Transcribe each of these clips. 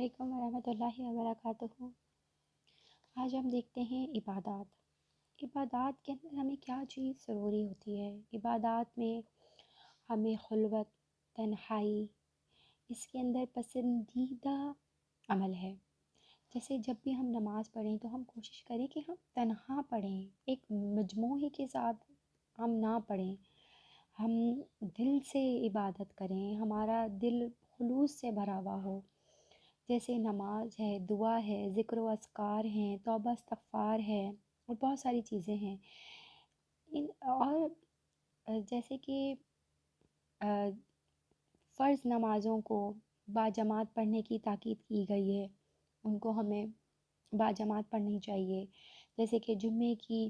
علیکم ورحمۃ اللہ وبرکاتہ۔ آج ہم دیکھتے ہیں عبادات۔ عبادات کے اندر ہمیں کیا چیز ضروری ہوتی ہے۔ عبادات میں ہمیں خلوت، تنہائی، اس کے اندر پسندیدہ عمل ہے۔ جیسے جب بھی ہم نماز پڑھیں تو ہم کوشش کریں کہ ہم تنہا پڑھیں، ایک مجموعے کے ساتھ ہم نہ پڑھیں، ہم دل سے عبادت کریں، ہمارا دل خلوص سے بھرا ہوا ہو۔ جیسے نماز ہے، دعا ہے، ذکر و اذکار ہیں، توبہ استغفار ہے اور بہت ساری چیزیں ہیں۔ اور جیسے کہ فرض نمازوں کو باجماعت پڑھنے کی تاکید کی گئی ہے، ان کو ہمیں باجماعت پڑھنی چاہیے۔ جیسے کہ جمعے کی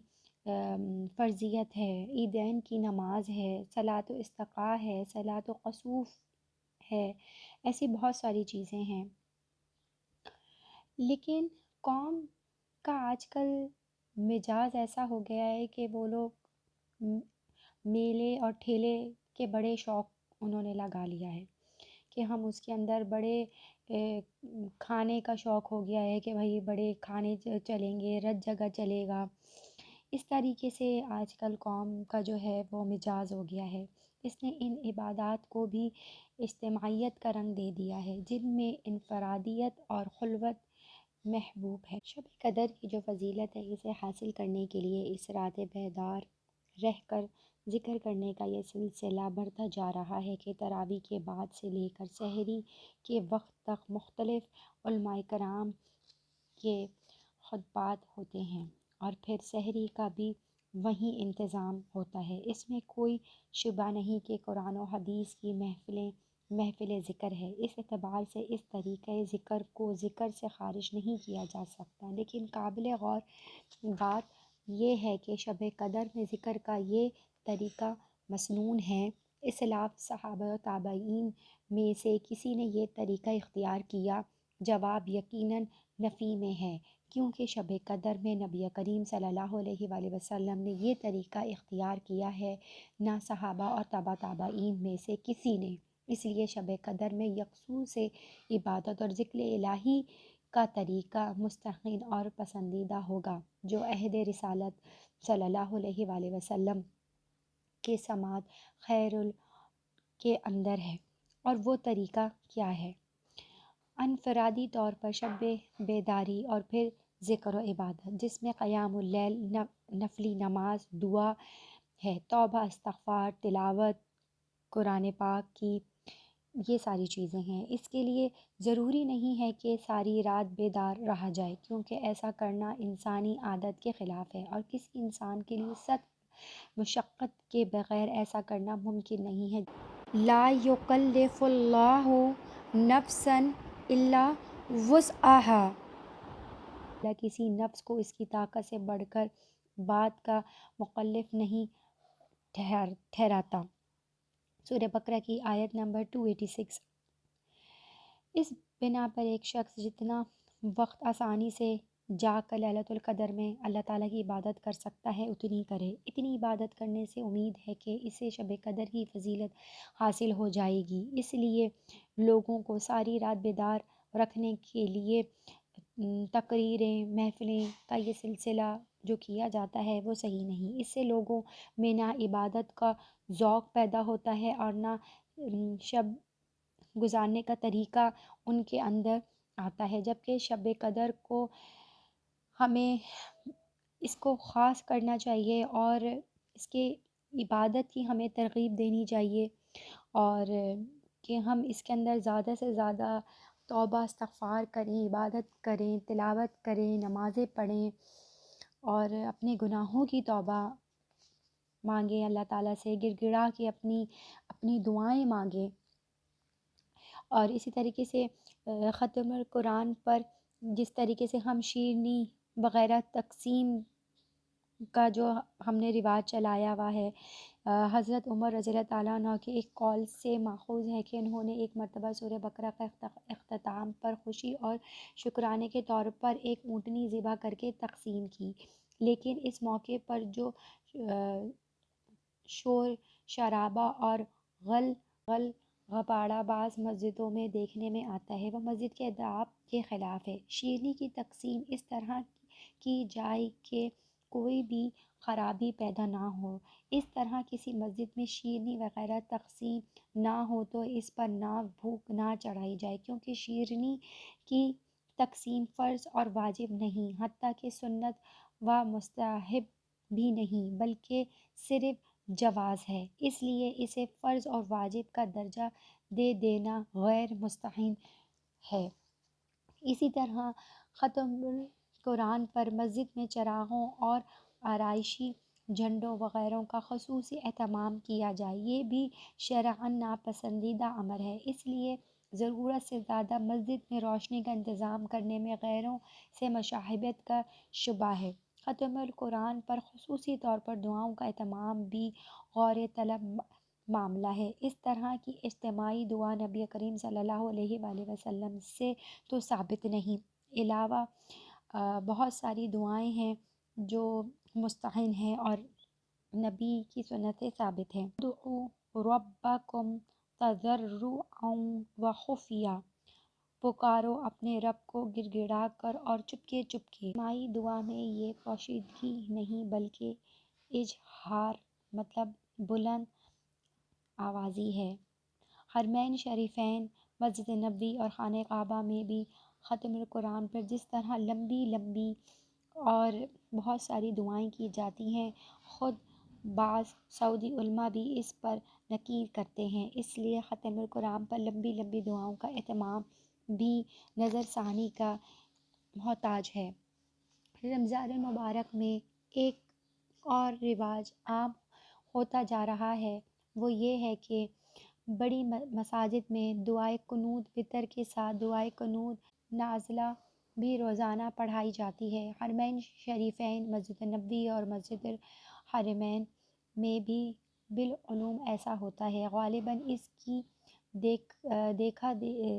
فرضیت ہے، عیدین کی نماز ہے، صلاۃ و استسقاء ہے، صلاۃ و کسوف ہے، ایسی بہت ساری چیزیں ہیں۔ لیکن قوم کا آج کل مزاج ایسا ہو گیا ہے کہ وہ لوگ میلے اور ٹھیلے کے بڑے شوق انہوں نے لگا لیا ہے کہ ہم اس کے اندر بڑے کھانے کا شوق ہو گیا ہے کہ بھائی بڑے کھانے چلیں گے، رت جگہ چلے گا۔ اس طریقے سے آج کل قوم کا جو ہے وہ مزاج ہو گیا ہے۔ اس نے ان عبادات کو بھی اجتماعیت کا رنگ دے دیا ہے، جن میں انفرادیت اور خلوت محبوب ہے۔ شب قدر کی جو فضیلت ہے، اسے حاصل کرنے کے لیے اس رات بیدار رہ کر ذکر کرنے کا یہ سلسلہ بڑھتا جا رہا ہے کہ تراویح کے بعد سے لے کر سحری کے وقت تک مختلف علماء کرام کے خطبات ہوتے ہیں اور پھر سحری کا بھی وہیں انتظام ہوتا ہے۔ اس میں کوئی شبہ نہیں کہ قرآن و حدیث کی محفل ذکر ہے۔ اس اعتبار سے اس طریقۂ ذکر کو ذکر سے خارج نہیں کیا جا سکتا، لیکن قابل غور بات یہ ہے کہ شب قدر میں ذکر کا یہ طریقہ مسنون ہے۔ اسلاف صحابہ و تابعین میں سے کسی نے یہ طریقہ اختیار کیا؟ جواب یقیناً نفی میں ہے، کیونکہ شب قدر میں نبی کریم صلی اللہ علیہ وآلہ وسلم نے یہ طریقہ اختیار کیا ہے، نہ صحابہ اور تبع تابعین میں سے کسی نے۔ اس لیے شب قدر میں یکسو سے عبادت اور ذکر الہی کا طریقہ مستحسن اور پسندیدہ ہوگا، جو عہد رسالت صلی اللہ علیہ وآلہ وسلم کے سماعت خیر کے اندر ہے۔ اور وہ طریقہ کیا ہے؟ انفرادی طور پر شب بیداری اور پھر ذکر و عبادت، جس میں قیام اللیل، نفلی نماز، دعا ہے، توبہ استغفار، تلاوت قرآن پاک کی، یہ ساری چیزیں ہیں۔ اس کے لیے ضروری نہیں ہے کہ ساری رات بیدار رہا جائے، کیونکہ ایسا کرنا انسانی عادت کے خلاف ہے اور کسی انسان کے لیے سخت مشقت کے بغیر ایسا کرنا ممکن نہیں ہے۔ لا یکلف اللہ نفسا الا وسعہا، اللہ کسی نفس کو اس کی طاقت سے بڑھ کر بات کا مکلف نہیں ٹھہراتا۔ سورہ بقرہ کی آیت نمبر 286۔ اس بنا پر ایک شخص جتنا وقت آسانی سے جا کر لیلۃ القدر میں اللہ تعالیٰ کی عبادت کر سکتا ہے اتنی کرے۔ اتنی عبادت کرنے سے امید ہے کہ اسے شب قدر کی فضیلت حاصل ہو جائے گی۔ اس لیے لوگوں کو ساری رات بیدار رکھنے کے لیے تقریریں، محفلیں کا یہ سلسلہ جو کیا جاتا ہے وہ صحیح نہیں۔ اس سے لوگوں میں نہ عبادت کا ذوق پیدا ہوتا ہے اور نہ شب گزارنے کا طریقہ ان کے اندر آتا ہے، جبکہ شب قدر کو ہمیں اس کو خاص کرنا چاہیے اور اس کے عبادت کی ہمیں ترغیب دینی چاہیے، اور کہ ہم اس کے اندر زیادہ سے زیادہ توبہ استغفار کریں، عبادت کریں، تلاوت کریں، نمازیں پڑھیں اور اپنے گناہوں کی توبہ مانگیں، اللہ تعالیٰ سے گڑ گڑا کے اپنی دعائیں مانگیں۔ اور اسی طریقے سے ختم القرآن پر جس طریقے سے ہم شیرنی وغیرہ تقسیم کا جو ہم نے رواج چلایا ہوا ہے، حضرت عمر رضی اللہ تعالیٰ عنہ کے ایک قول سے ماخوذ ہے کہ انہوں نے ایک مرتبہ سورہ بقرہ کا اختتام پر خوشی اور شکرانے کے طور پر ایک اونٹنی ذبح کر کے تقسیم کی، لیکن اس موقع پر جو شور شرابہ اور غل غبارہ بعض مسجدوں میں دیکھنے میں آتا ہے، وہ مسجد کے آداب کے خلاف ہے۔ شیرنی کی تقسیم اس طرح کی جائے کہ کوئی بھی خرابی پیدا نہ ہو۔ اس طرح کسی مسجد میں شیرنی وغیرہ تقسیم نہ ہو تو اس پر ناک بھوک نہ چڑھائی جائے، کیونکہ شیرنی کی تقسیم فرض اور واجب نہیں، حتیٰ کہ سنت و مستحب بھی نہیں، بلکہ صرف جواز ہے، اس لیے اسے فرض اور واجب کا درجہ دے دینا غیر مستحب ہے۔ اسی طرح ختم القرآن پر مسجد میں چراغوں اور آرائشی جھنڈوں وغیرہ کا خصوصی اہتمام کیا جائے، یہ بھی شرعاً ناپسندیدہ امر ہے۔ اس لیے ضرورت سے زیادہ مسجد میں روشنی کا انتظام کرنے میں غیروں سے مشابہت کا شبہ ہے۔ ختم القرآن پر خصوصی طور پر دعاؤں کا اہتمام بھی غور طلب معاملہ ہے۔ اس طرح کی اجتماعی دعا نبی کریم صلی اللہ علیہ وآلہ وسلم سے تو ثابت نہیں، علاوہ بہت ساری دعائیں ہیں جو مستحب ہیں اور نبی کی سنت سے ثابت ہیں۔ ادعوا ربکم تضرعا وخفیہ، پکارو اپنے رب کو گڑ گڑا کر اور چپکے چپکے۔ اجتماعی دعا میں یہ پوشیدگی نہیں بلکہ اجہار مطلب بلند آوازی ہے۔ حرمین شریفین، مسجد نبوی اور خانہ کعبہ میں بھی ختم القرآن پر جس طرح لمبی لمبی اور بہت ساری دعائیں کی جاتی ہیں، خود بعض سعودی علماء بھی اس پر نکیر کرتے ہیں، اس لیے ختم القرآن پر لمبی لمبی دعاؤں کا اہتمام بھی نظر ثانی کا محتاج ہے۔ رمضان المبارک میں ایک اور رواج عام ہوتا جا رہا ہے، وہ یہ ہے کہ بڑی مساجد میں دعائے قنوت وتر کے ساتھ دعائے قنوت نازلہ بھی روزانہ پڑھائی جاتی ہے۔ حرمین شریفین، مسجد نبوی اور مسجد الحرمین میں بھی بالعموم ایسا ہوتا ہے۔ غالباً اس کی دیکھا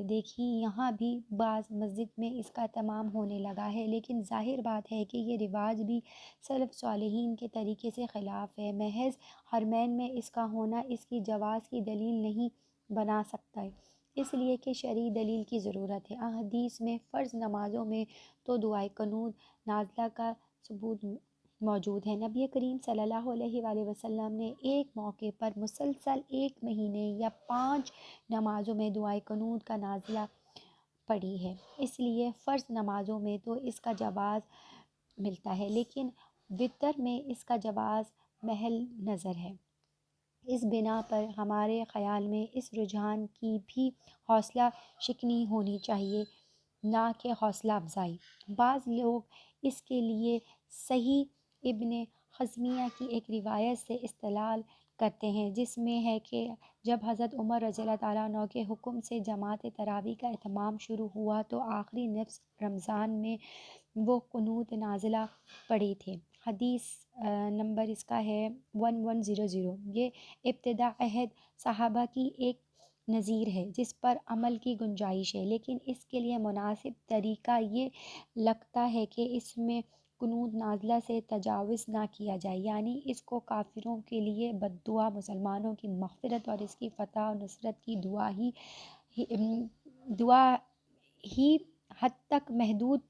دیکھی یہاں بھی بعض مسجد میں اس کا اہتمام ہونے لگا ہے، لیکن ظاہر بات ہے کہ یہ رواج بھی سلف صالحین کے طریقے سے خلاف ہے۔ محض حرمین میں اس کا ہونا اس کی جواز کی دلیل نہیں بنا سکتا، اس لیے کہ شرعی دلیل کی ضرورت ہے۔ احادیث میں فرض نمازوں میں تو دعائے قنوت نازلہ کا ثبوت موجود ہے۔ نبی کریم صلی اللہ علیہ وآلہ وسلم نے ایک موقع پر مسلسل 1 مہینے یا 5 نمازوں میں دعائے قنوت کا نازلہ پڑھی ہے، اس لیے فرض نمازوں میں تو اس کا جواز ملتا ہے، لیکن وتر میں اس کا جواز محل نظر ہے۔ اس بنا پر ہمارے خیال میں اس رجحان کی بھی حوصلہ شکنی ہونی چاہیے، نہ کہ حوصلہ افزائی۔ بعض لوگ اس کے لیے صحیح ابن خزیمہ کی ایک روایت سے استدلال کرتے ہیں، جس میں ہے کہ جب حضرت عمر رضی اللہ تعالیٰ عنہ کے حکم سے جماعت تراویح کا اہتمام شروع ہوا تو آخری نصف رمضان میں وہ قنوت نازلہ پڑھی تھے۔ حدیث نمبر اس کا ہے 1100۔ یہ ابتداء عہد صحابہ کی ایک نظیر ہے جس پر عمل کی گنجائش ہے، لیکن اس کے لیے مناسب طریقہ یہ لگتا ہے کہ اس میں قنوت نازلہ سے تجاوز نہ کیا جائے، یعنی اس کو کافروں کے لیے بددعا، مسلمانوں کی مغفرت اور اس کی فتح و نصرت کی دعا ہی حد تک محدود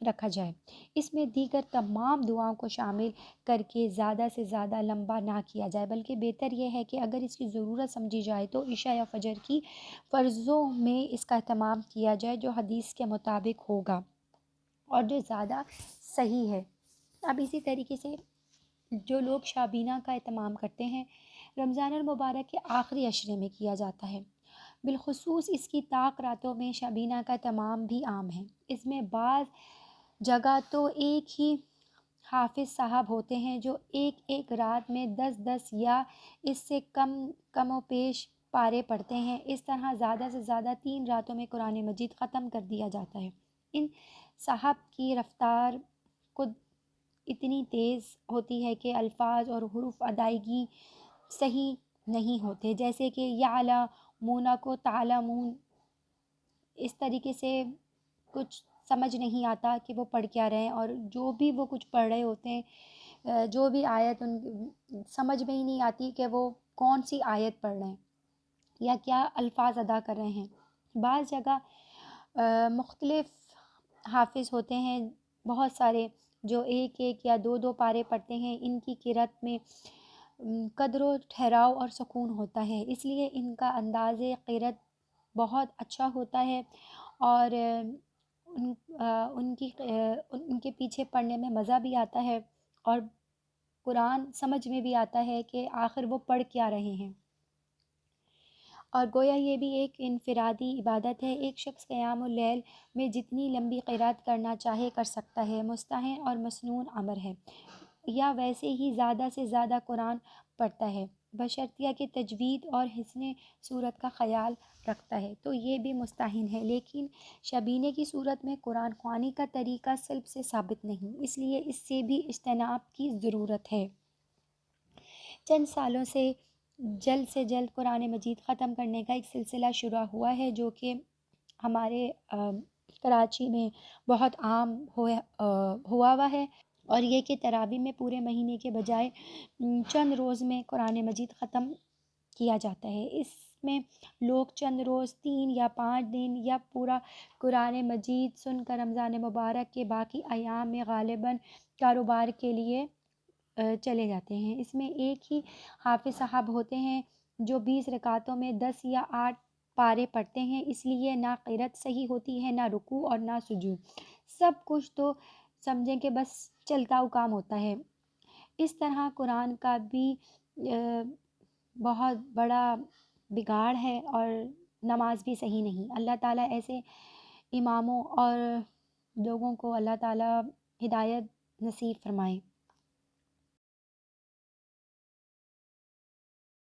رکھا جائے، اس میں دیگر تمام دعاؤں کو شامل کر کے زیادہ سے زیادہ لمبا نہ کیا جائے، بلکہ بہتر یہ ہے کہ اگر اس کی ضرورت سمجھی جائے تو عشاء یا فجر کی فرضوں میں اس کا اہتمام کیا جائے، جو حدیث کے مطابق ہوگا اور جو زیادہ صحیح ہے۔ اب اسی طریقے سے جو لوگ شابینہ کا اہتمام کرتے ہیں، رمضان المبارک کے آخری عشرے میں کیا جاتا ہے، بالخصوص اس کی طاق راتوں میں شابینہ کا اہتمام بھی عام ہے۔ اس میں بعض جگہ تو ایک ہی حافظ صاحب ہوتے ہیں جو ایک رات میں 10 یا اس سے کم و بیش پارے پڑھتے ہیں۔ اس طرح زیادہ سے زیادہ 3 راتوں میں قرآن مجید ختم کر دیا جاتا ہے۔ ان صاحب کی رفتار خود اتنی تیز ہوتی ہے کہ الفاظ اور حروف ادائیگی صحیح نہیں ہوتے، جیسے کہ یعلمون کو تعلمون، اس طریقے سے کچھ سمجھ نہیں آتا کہ وہ پڑھ کیا رہے ہیں، اور جو بھی وہ کچھ پڑھ رہے ہوتے ہیں، جو بھی آیت ان سمجھ میں ہی نہیں آتی کہ وہ کون سی آیت پڑھ رہے ہیں۔ یا کیا الفاظ ادا کر رہے ہیں۔ بعض جگہ مختلف حافظ ہوتے ہیں، بہت سارے جو ایک ایک یا دو دو پارے پڑھتے ہیں، ان کی قرأت میں قدر و ٹھہراؤ اور سکون ہوتا ہے، اس لیے ان کا انداز قرأت بہت اچھا ہوتا ہے، اور ان کے پیچھے پڑھنے میں مزہ بھی آتا ہے، اور قرآن سمجھ میں بھی آتا ہے کہ آخر وہ پڑھ کیا رہے ہیں۔ اور گویا یہ بھی ایک انفرادی عبادت ہے، ایک شخص قیام اللیل میں جتنی لمبی قرأت کرنا چاہے کر سکتا ہے، مستحب اور مسنون امر ہے، یا ویسے ہی زیادہ سے زیادہ قرآن پڑھتا ہے، بشرطیہ کہ تجوید اور حسن صورت کا خیال رکھتا ہے تو یہ بھی مستحب ہے، لیکن شبینے کی صورت میں قرآن خوانی کا طریقہ سلب سے ثابت نہیں، اس لیے اس سے بھی اجتناب کی ضرورت ہے۔ چند سالوں سے جلد قرآن مجید ختم کرنے کا ایک سلسلہ شروع ہوا ہے، جو کہ ہمارے کراچی میں بہت عام ہوا ہے، اور یہ کہ تراویح میں پورے مہینے کے بجائے چند روز میں قرآن مجید ختم کیا جاتا ہے۔ اس میں لوگ چند روز، 3 یا 5 دن یا پورا قرآن مجید سن کر رمضان مبارک کے باقی ایام میں غالباً کاروبار کے لیے چلے جاتے ہیں۔ اس میں ایک ہی حافظ صاحب ہوتے ہیں جو 20 رکعتوں میں 10 یا 8 پارے پڑھتے ہیں، اس لیے نہ قرأت صحیح ہوتی ہے، نہ رکوع اور نہ سجود، سب کچھ تو سمجھیں کہ بس چلتا ہوا کام ہوتا ہے۔ اس طرح قرآن کا بھی بہت بڑا بگاڑ ہے، اور نماز بھی صحیح نہیں۔ اللہ تعالیٰ ایسے اماموں اور لوگوں کو اللہ تعالیٰ ہدایت نصیب فرمائے۔